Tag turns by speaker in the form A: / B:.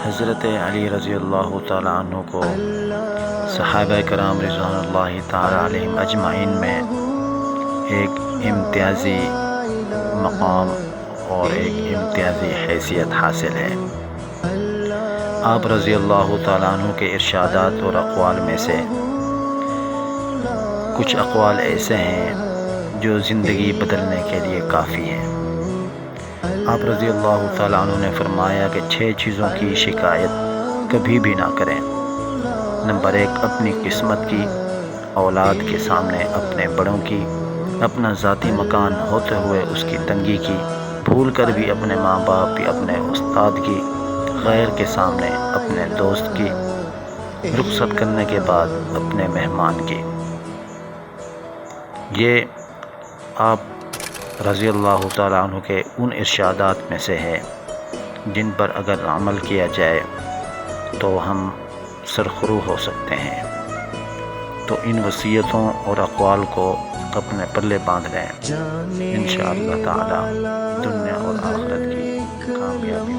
A: حضرت علی رضی اللہ تعالیٰ عنہ کو صحابہ کرام رضوان اللہ تعالیٰ علیہم اجمعین میں ایک امتیازی مقام اور ایک امتیازی حیثیت حاصل ہے۔ آپ رضی اللہ تعالیٰ عنہ کے ارشادات اور اقوال میں سے کچھ اقوال ایسے ہیں جو زندگی بدلنے کے لیے کافی ہیں۔ آپ رضی اللہ تعالیٰ عنہ نے فرمایا کہ 6 چیزوں کی شکایت کبھی بھی نہ کریں۔ نمبر 1، اپنی قسمت کی، اولاد کے سامنے اپنے بڑوں کی، اپنا ذاتی مکان ہوتے ہوئے اس کی تنگی کی، بھول کر بھی اپنے ماں باپ کی، اپنے استاد کی، غیر کے سامنے اپنے دوست کی، رخصت کرنے کے بعد اپنے مہمان کی۔ یہ آپ رضی اللہ تعالیٰ عنہ کے ان ارشادات میں سے ہے جن پر اگر عمل کیا جائے تو ہم سرخرو ہو سکتے ہیں۔ تو ان وصیتوں اور اقوال کو اپنے پلے باندھ لیں، انشاءاللہ تعالی دنیا اور آخرت کی کامیابی